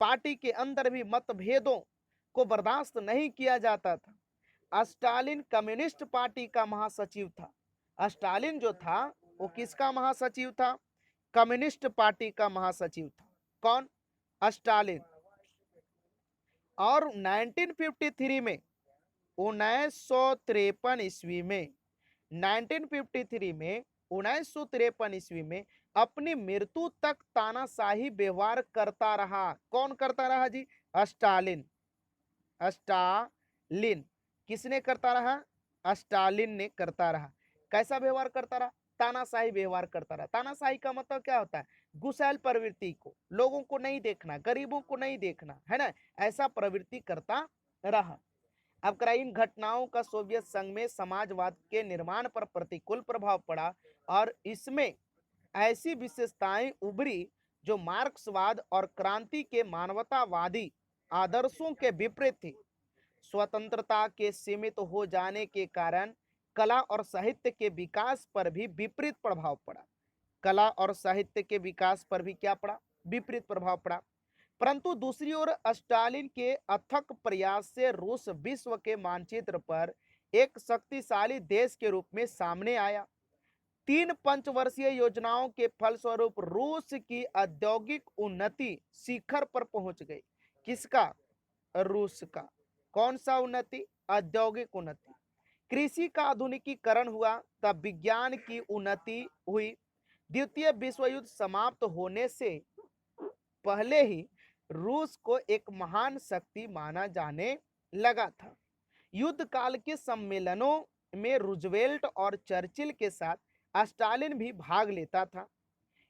पार्टी के अंदर भी मतभेदों को बर्दाश्त नहीं किया जाता था। स्टालिन कम्युनिस्ट पार्टी का महासचिव था। स्टालिन जो था वो किसका महासचिव था? कम्युनिस्ट पार्टी का महासचिव था। कौन? स्टालिन। और 1953 में 1953 ईस्वी में 1953 में 1953 ईस्वी में अपनी मृत्यु तक तानाशाही व्यवहार करता रहा। कौन करता रहा जी? स्टालिन। स्टालिन। किसने करता रहा? स्टालिन ने करता रहा। कैसा व्यवहार करता रहा? तानाशाही व्यवहार करता रहा। तानाशाही का मतलब क्या होता है? गुस्सैल प्रवृत्ति को, लोगों को नहीं देखना, गरीबों को नहीं देखना, है ना, ऐसा प्रवृत्ति करता रहा। अब इन घटनाओं का सोवियत संघ में समाजवाद के निर्माण पर प्रतिकूल प्रभाव पड़ा और इसमें ऐसी विशेषताएं उभरी जो मार्क्सवाद और क्रांति के मानवतावादी आदर्शों के विपरीत थी। स्वतंत्रता के सीमित हो जाने के कारण कला और साहित्य के विकास पर भी विपरीत प्रभाव पड़ा। कला और साहित्य के विकास पर भी क्या पड़ा? विपरीत प्रभाव पड़ा। परंतु दूसरी ओर स्टालिन के अथक प्रयास से रूस विश्व के मानचित्र पर एक शक्तिशाली देश के रूप में सामने आया। 3 पंचवर्षीय योजनाओं के फलस्वरूप रूस की औद्योगिक उन्नति शिखर पर पहुंच गई। किसका? रूस का। कौन सा उन्नति? औद्योगिक उन्नति। कृषि का आधुनिकीकरण हुआ, तब विज्ञान की उन्नति हुई। द्वितीय विश्व युद्ध समाप्त होने से पहले ही रूस को एक महान शक्ति माना जाने लगा था। युद्ध काल के सम्मेलनों में रूजवेल्ट और चर्चिल के साथ स्टालिन भी भाग लेता था।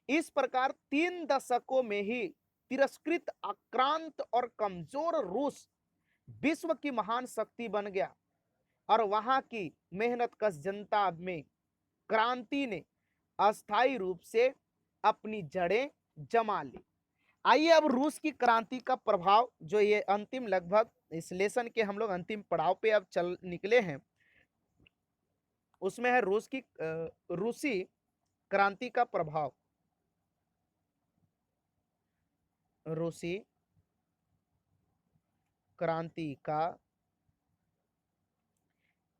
इस प्रकार 3 दशकों में ही तिरस्कृत, आक्रांत और कमजोर रूस विश्व की महान शक्ति बन गया और वहां की मेहनतकश जनता में क्रांति ने अस्थायी रूप से अपनी जड़ें जमा ली। आइए अब रूस की क्रांति का प्रभाव, जो ये अंतिम लगभग इस लेसन के हम लोग अंतिम पड़ाव पे अब चल निकले हैं, उसमें है रूसी क्रांति का प्रभाव। रूसी क्रांति का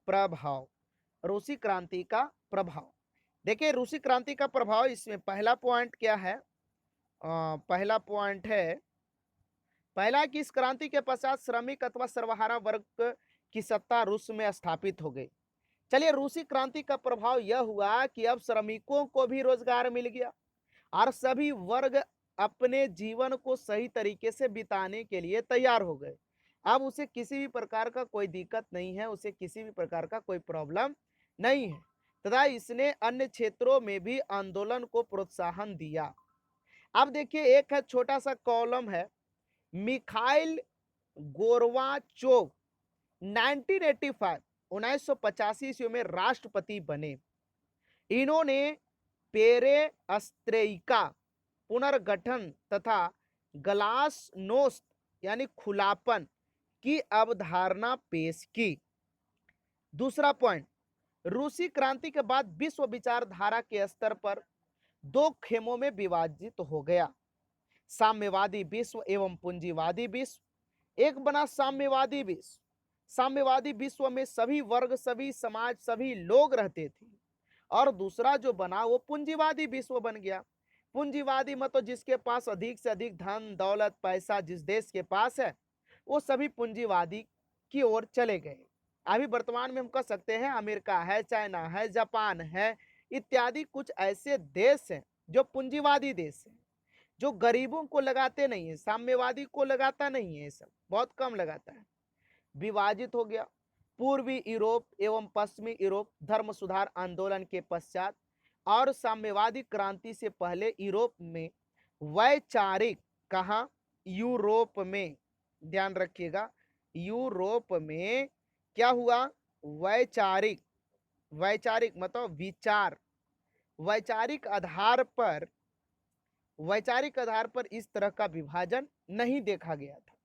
प्रभाव। रूसी क्रांति का प्रभाव। देखिए, रूसी क्रांति का प्रभाव, इसमें पहला पॉइंट क्या है? पहला पॉइंट है, पहला कि इस क्रांति के पश्चात श्रमिक अथवा सर्वहारा वर्ग की सत्ता रूस में स्थापित हो गई। चलिए, रूसी क्रांति का प्रभाव यह हुआ कि अब श्रमिकों को भी रोजगार मिल गया और सभी वर्ग अपने जीवन को सही तरीके से बिताने के लिए तैयार हो गए। अब उसे किसी भी प्रकार का कोई दिक्कत नहीं है, उसे किसी भी प्रकार का कोई प्रॉब्लम नहीं है, तथा इसने अन्य क्षेत्रों में भी आंदोलन को प्रोत्साहन दिया। अब देखिए, एक है छोटा सा कॉलम है, मिखाइल गोर्बाचोव 1985 ईस्वी में राष्ट्रपति बने। इन्होंने पेरेस्त्रोइका, पुनर्गठन तथा ग्लासनोस्त यानी खुलापन की अवधारणा पेश की। दूसरा पॉइंट, रूसी क्रांति के बाद विश्व विचारधारा के स्तर पर 2 खेमों में विभाजित हो गया, साम्यवादी विश्व एवं पूंजीवादी विश्व। एक बना साम्यवादी विश्व। साम्यवादी विश्व में सभी वर्ग, सभी समाज, सभी लोग रहते थे। और दूसरा जो बना वो पूंजीवादी विश्व बन गया। पूंजीवादी मतलब जिसके पास अधिक से अधिक धन दौलत पैसा जिस देश के पास है, वो सभी पूंजीवादी की ओर चले गए। अभी वर्तमान में हम कह सकते हैं अमेरिका है, चाइना है, जापान है, इत्यादि कुछ ऐसे देश हैं जो पूंजीवादी देश हैं, जो गरीबों को लगाते नहीं है, साम्यवादी को लगाता नहीं है, ये सब बहुत कम लगाता है। विभाजित हो गया। पूर्वी यूरोप एवं पश्चिमी यूरोप धर्म सुधार आंदोलन के पश्चात और साम्यवादी क्रांति से पहले यूरोप में वैचारिक, कहा, यूरोप में, ध्यान रखिएगा, यूरोप में क्या हुआ, वैचारिक, वैचारिक मतलब विचार, वैचारिक आधार पर, वैचारिक आधार पर इस तरह का विभाजन नहीं देखा गया था।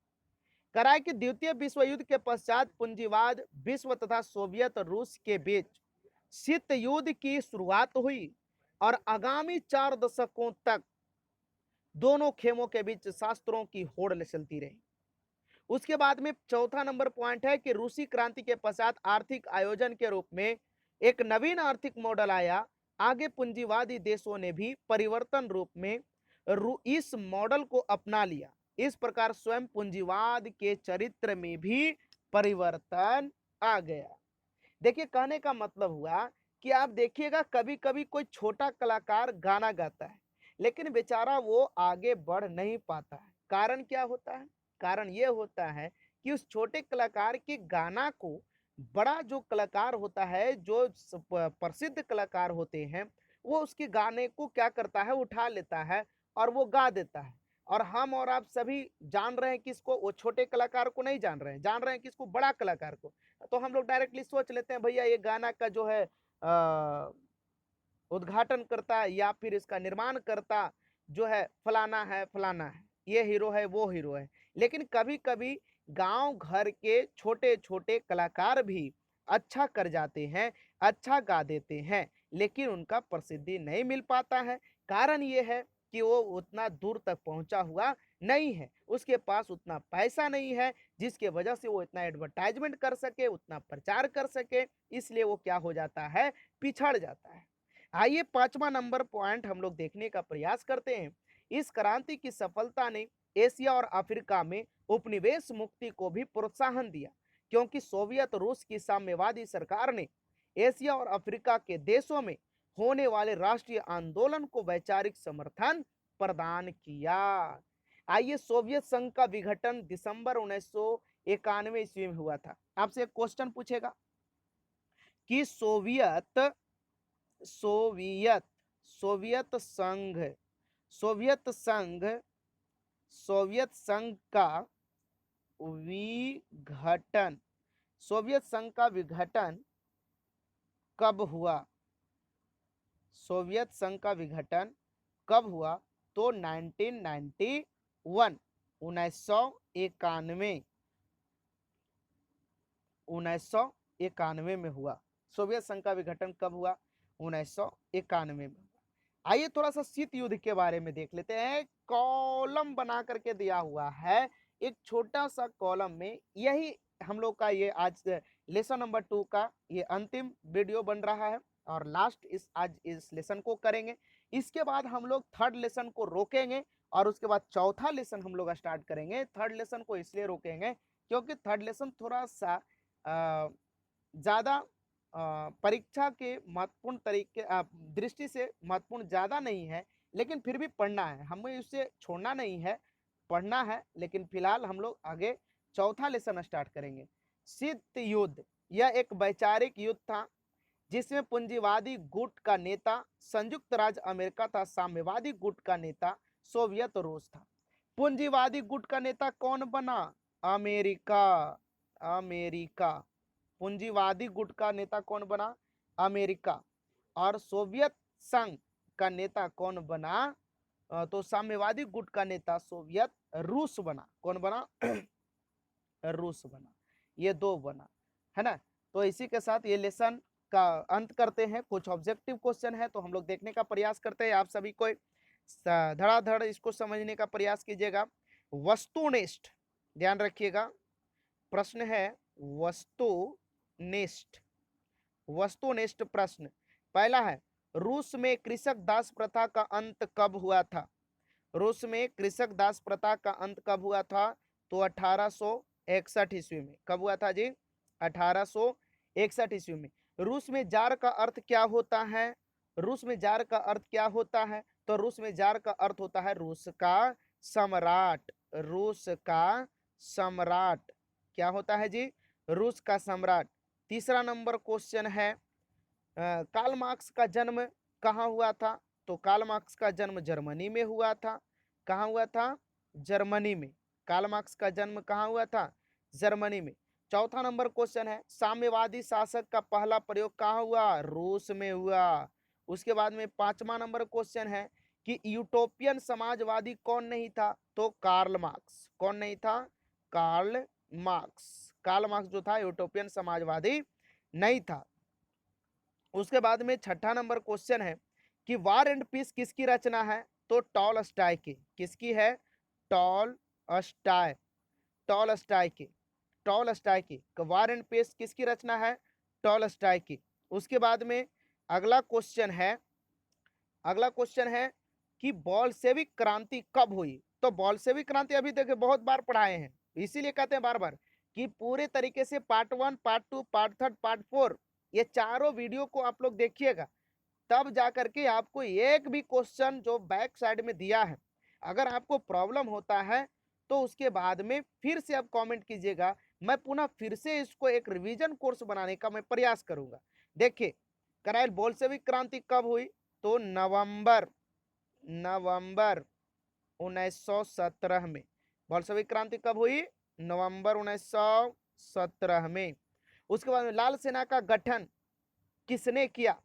कराए कि द्वितीय विश्व युद्ध के पश्चात पूंजीवाद विश्व तथा सोवियत रूस के बीच शीत युद्ध की शुरुआत हुई और आगामी 4 दशकों तक दोनों खेमों के बीच शास्त्रों की होड़ चलती रही। उसके बाद में चौथा नंबर पॉइंट है कि रूसी क्रांति के पश्चात आर्थिक आयोजन के रूप में एक नवीन आर्थिक मॉडल आया। आगे पूंजीवादी देशों ने भी परिवर्तन रूप में इस मॉडल को अपना लिया। इस प्रकार स्वयं पूंजीवाद के चरित्र में भी परिवर्तन आ गया। देखिए, कहने का मतलब हुआ कि आप देखिएगा कभी कभी कोई छोटा कलाकार गाना गाता है, लेकिन बेचारा वो आगे बढ़ नहीं पाता है। कारण क्या होता है? कारण ये होता है कि उस छोटे कलाकार के गाना को बड़ा जो कलाकार होता है, जो प्रसिद्ध कलाकार होते हैं, वो उसके गाने को क्या करता है, उठा लेता है और वो गा देता है। और हम और आप सभी जान रहे हैं किसको, वो छोटे कलाकार को नहीं जान रहे हैं, जान रहे हैं किसको, बड़ा कलाकार को। तो हम लोग डायरेक्टली सोच लेते हैं भैया ये गाना का जो है उद्घाटन करता या फिर इसका निर्माण करता जो है, फलाना है, ये हीरो है, वो हीरो है। लेकिन कभी कभी गांव घर के छोटे छोटे कलाकार भी अच्छा कर जाते हैं, अच्छा गा देते हैं, लेकिन उनका प्रसिद्धि नहीं मिल पाता है। कारण ये है कि वो उतना दूर तक पहुंचा हुआ नहीं है, उसके पास उतना पैसा नहीं है जिसके वजह से वो इतना एडवर्टाइजमेंट कर सके, उतना प्रचार कर सके, इसलिए वो क्या हो जाता है, पिछड़ जाता है। आइए पांचवा नंबर पॉइंट हम लोग देखने का प्रयास करते हैं। इस क्रांति की सफलता ने एशिया और अफ्रीका में उपनिवेश मुक्ति को भी प्रोत्साहन दिया, क्योंकि सोवियत रूस की साम्यवादी सरकार ने एशिया और अफ्रीका के देशों में होने वाले राष्ट्रीय आंदोलन को वैचारिक समर्थन प्रदान किया। आइए, सोवियत संघ का विघटन दिसंबर 1991 ईस्वी में हुआ था। आपसे एक क्वेश्चन पूछेगा कि सोवियत सोवियत सोवियत संघ सोवियत संघ सोवियत संघ का विघटन सोवियत संघ का विघटन कब हुआ? सोवियत संघ का विघटन कब हुआ? तो 1991, 1991 1991 में हुआ। सोवियत संघ का विघटन कब हुआ? 1991 में। आइए थोड़ा सा शीत युद्ध के बारे में देख लेते हैं। कॉलम बना करके दिया हुआ है, एक छोटा सा कॉलम में, यही हम लोग का ये आज लेसन नंबर 2 का ये अंतिम वीडियो बन रहा है और लास्ट आज इस लेसन को करेंगे। इसके बाद हम लोग थर्ड लेसन को रोकेंगे और उसके बाद चौथा लेसन हम लोग स्टार्ट करेंगे। थर्ड लेसन को इसलिए रोकेंगे क्योंकि थर्ड लेसन थोड़ा सा ज्यादा परीक्षा के महत्वपूर्ण तरीके दृष्टि से महत्वपूर्ण ज्यादा नहीं है, लेकिन फिर भी पढ़ना है, हमें उसे छोड़ना नहीं है, पढ़ना है। लेकिन फिलहाल हम लोग आगे चौथा लेसन स्टार्ट करेंगे। शीत युद्ध यह एक वैचारिक युद्ध था जिसमें पूंजीवादी गुट का नेता संयुक्त राज्य अमेरिका था, साम्यवादी गुट का नेता सोवियत रूस था। पूंजीवादी गुट का नेता कौन बना? अमेरिका। अमेरिका। पूंजीवादी गुट का नेता कौन बना? अमेरिका। और सोवियत संघ का नेता कौन बना? तो साम्यवादी गुट का नेता सोवियत रूस बना। कौन बना? रूस बना। ये दो बना, है ना। तो इसी के साथ ये लेसन का अंत करते हैं। कुछ ऑब्जेक्टिव क्वेश्चन है तो हम लोग देखने का प्रयास करते हैं। आप सभी को धड़ाधड़ इसको समझने का प्रयास कीजिएगा। वस्तुनिष्ठ, ध्यान रखिएगा, प्रश्न है वस्तुनिष्ठ। वस्तुनिष्ठ प्रश्न पहला है, रूस में कृषक दास प्रथा का अंत कब हुआ था? रूस में कृषक दास प्रथा का अंत कब हुआ था? तो 1861 ईस्वी में। कब हुआ था जी? 1861 ईस्वी में। रूस में जार का अर्थ क्या होता है? रूस में जार का अर्थ क्या होता है? तो रूस में जार का अर्थ होता है रूस का सम्राट। रूस का सम्राट क्या होता है जी? रूस का सम्राट। तीसरा नंबर क्वेश्चन है, कार्ल मार्क्स का जन्म कहाँ हुआ था? तो कार्ल मार्क्स का जन्म जर्मनी में हुआ था। कहाँ हुआ था? जर्मनी में। कार्ल मार्क्स का जन्म कहाँ हुआ था? जर्मनी में। चौथा नंबर क्वेश्चन है, साम्यवादी शासक का पहला प्रयोग कहाँ हुआ? रूस में हुआ। उसके बाद में पांचवा नंबर क्वेश्चन है कि यूटोपियन समाजवादी कौन नहीं था? तो कार्ल मार्क्स। कौन नहीं था? Karl Marx. कार्ल मार्क्स जो था यूटोपियन समाजवादी नहीं था। उसके बाद में छठा नंबर क्वेश्चन है कि वार एंड पीस किसकी रचना है? तो टॉलस्टॉय की। किसकी है? टॉलस्टॉय। टॉलस्टॉय की। टॉलस्टॉय की। वार एंड पीस किसकी रचना है? टॉलस्टॉय की। उसके बाद में अगला क्वेश्चन है, अगला क्वेश्चन है कि बोल्शेविक क्रांति कब हुई? तो बोल्शेविक क्रांति अभी देखिए बहुत बार पढ़ाए हैं, इसीलिए कहते हैं बार बार कि पूरे तरीके से पार्ट 1, पार्ट 2, पार्ट 3, पार्ट 4 ये चारों वीडियो को आप लोग देखिएगा, तब जाकर के आपको एक भी क्वेश्चन जो बैक साइड में दिया है अगर आपको प्रॉब्लम होता है तो उसके बाद में फिर से आप कमेंट कीजिएगा, मैं पुनः फिर से इसको एक रिवीजन कोर्स बनाने का मैं प्रयास करूंगा। देखिए, कराइल बोल्शेविक क्रांति कब हुई? तो नवंबर नवंबर 1917 में। बोल्शेविक क्रांति कब हुई? नवंबर 1917 में। उसके बाद में लाल सेना का गठन किसने किया?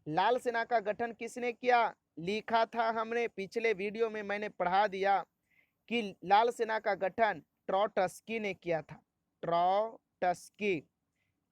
लाल सेना का गठन किसने किया? लिखा था हमने पिछले वीडियो में, मैंने पढ़ा दिया कि लाल सेना का गठन ट्रॉटस्की ने किया था। ट्रॉटस्की।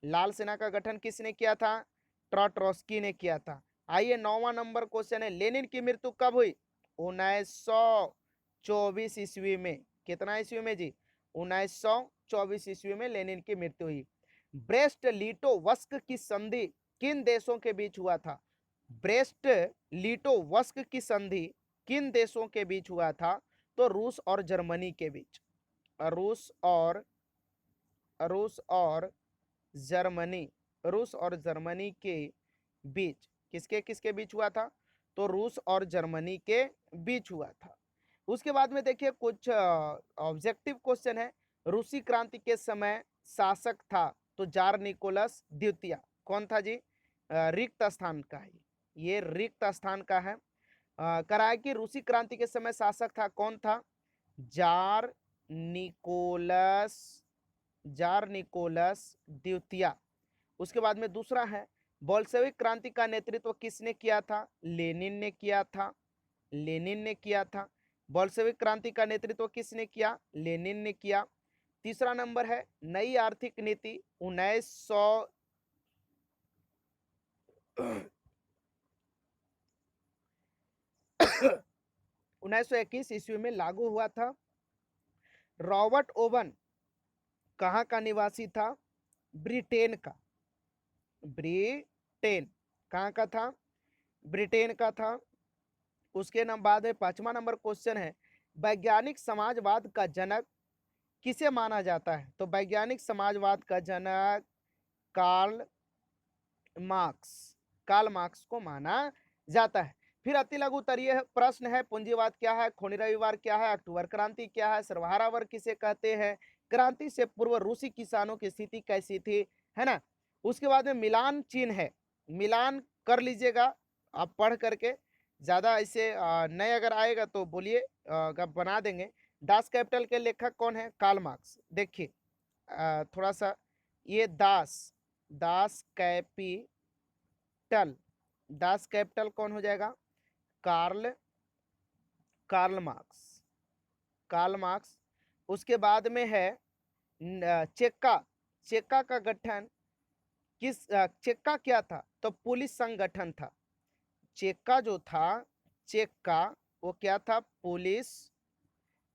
लाल सेना का गठन किसने किया था? ट्रॉटस्की ने किया था। आइए, 9वां नंबर क्वेश्चन है, लेनिन की मृत्यु कब हुई? 1924 ईस्वी में। कितना ईस्वी में जी? 1924 ईस्वी में लेनिन की मृत्यु हुई। ब्रेस्ट लिटोवस्क की संधि किन देशों के बीच हुआ था? ब्रेस्ट लिटोवस्क की संधि किन देशों के बीच हुआ था? तो रूस और जर्मनी के बीच। रूस और रूस और जर्मनी। रूस और जर्मनी के बीच। किसके किसके बीच हुआ था? तो रूस और जर्मनी के बीच हुआ था। उसके बाद में देखिए कुछ ऑब्जेक्टिव क्वेश्चन है। रूसी क्रांति के समय शासक था तो जार निकोलस द्वितीय। कौन था जी? रिक्त स्थान का है, ये रिक्त स्थान का है। कराए कि रूसी क्रांति के समय शासक था, कौन था? Jar Nicholas. जार निकोलस द्वितीय। उसके बाद में दूसरा है, बोल्शेविक क्रांति का नेतृत्व किसने किया था? लेनिन ने किया था। लेनिन ने किया था। बोल्शेविक क्रांति का नेतृत्व किसने किया? लेनिन ने किया। तीसरा नंबर है, नई आर्थिक नीति 1921 ईस्वी में लागू हुआ था। रॉबर्ट ओवन कहाँ का निवासी था? ब्रिटेन का। ब्रिटेन। कहाँ का था? ब्रिटेन का था। उसके बाद में पांचवा नंबर क्वेश्चन है, वैज्ञानिक समाजवाद का जनक किसे माना जाता है? तो वैज्ञानिक समाजवाद का जनक कार्ल मार्क्स। कार्ल मार्क्स को माना जाता है। फिर अति लघु उत्तरीय प्रश्न है, पूंजीवाद क्या है? खूनी रविवार क्या है? अक्टूबर क्रांति क्या है? सर्वहारा वर्ग किसे कहते हैं? क्रांति से पूर्व रूसी किसानों की स्थिति कैसी थी? है ना। उसके बाद में मिलान चिन्ह है, मिलान कर लीजिएगा आप पढ़ करके। ज्यादा ऐसे नए अगर आएगा तो बोलिए, बना देंगे। दास कैपिटल के लेखक कौन है? Karl Marx. देखिए थोड़ा सा ये दास, दास कैपिटल, दास कैपिटल कौन हो जाएगा? Karl, Karl Marx. Karl Marx. उसके बाद में है चेक्का। चेक्का का गठन किस चेक्का क्या था? तो पुलिस संगठन था। चेक्का जो था, चेक्का वो क्या था? पुलिस।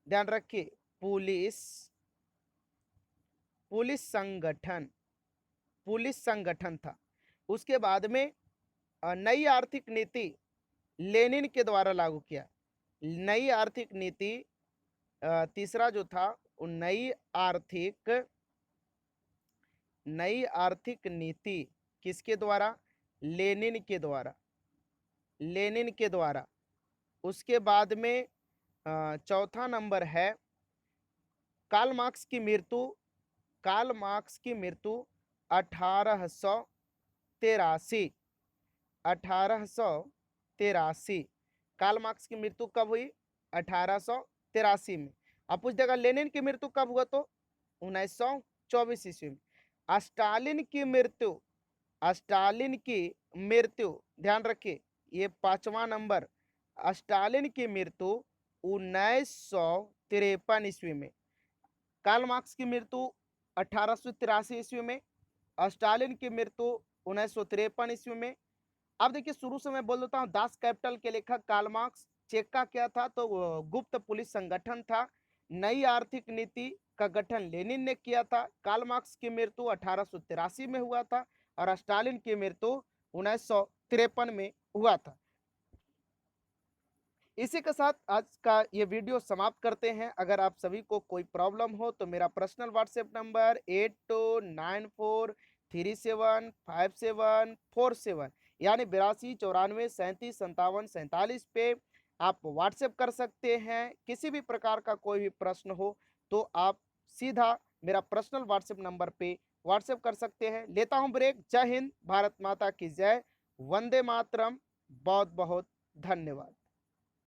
ध्यान रखिए, पुलिस, पुलिस संगठन, पुलिस संगठन था। उसके बाद में नई आर्थिक नीति लेनिन के द्वारा लागू किया। नई आर्थिक नीति तीसरा जो था वो नई आर्थिक नई आर्थिक नीति किसके द्वारा? लेनिन के द्वारा, लेनिन के द्वारा। उसके बाद में चौथा नंबर है कार्ल मार्क्स की मृत्यु। कार्ल मार्क्स की मृत्यु 1883, 1883। कार्ल मार्क्स की मृत्यु कब हुई? 1883 में। अब पूछ देगा लेनिन की मृत्यु कब हुआ, तो 1924 ईस्वी में। स्टालिन की मृत्यु, स्टालिन की मृत्यु, ध्यान रखिए ये पांचवा नंबर, स्टालिन की मृत्यु 1953 ईस्वी में। कार्ल मार्क्स की मृत्यु 1883 ईस्वी में, स्टालिन की मृत्यु 1953 ईस्वी में। अब देखिए शुरू से मैं बोल देता हूँ, दास कैपिटल के लेखक कार्ल मार्क्स। चेक का क्या था, तो गुप्त पुलिस संगठन था। नई आर्थिक नीति का गठन लेनिन ने किया था। कार्ल मार्क्स की मृत्यु 1883 में हुआ था और स्टालिन की मृत्यु 1953 में हुआ था। इसी के साथ आज का ये वीडियो समाप्त करते हैं। अगर आप सभी को कोई प्रॉब्लम हो तो मेरा पर्सनल व्हाट्सएप नंबर 8294375747 यानी 8294375747 पे आप व्हाट्सएप कर सकते हैं। किसी भी प्रकार का कोई भी प्रश्न हो तो आप सीधा मेरा पर्सनल व्हाट्सएप नंबर पे व्हाट्सएप कर सकते हैं। लेता हूं ब्रेक। जय हिंद, भारत माता की जय, वंदे मातरम, बहुत बहुत धन्यवाद।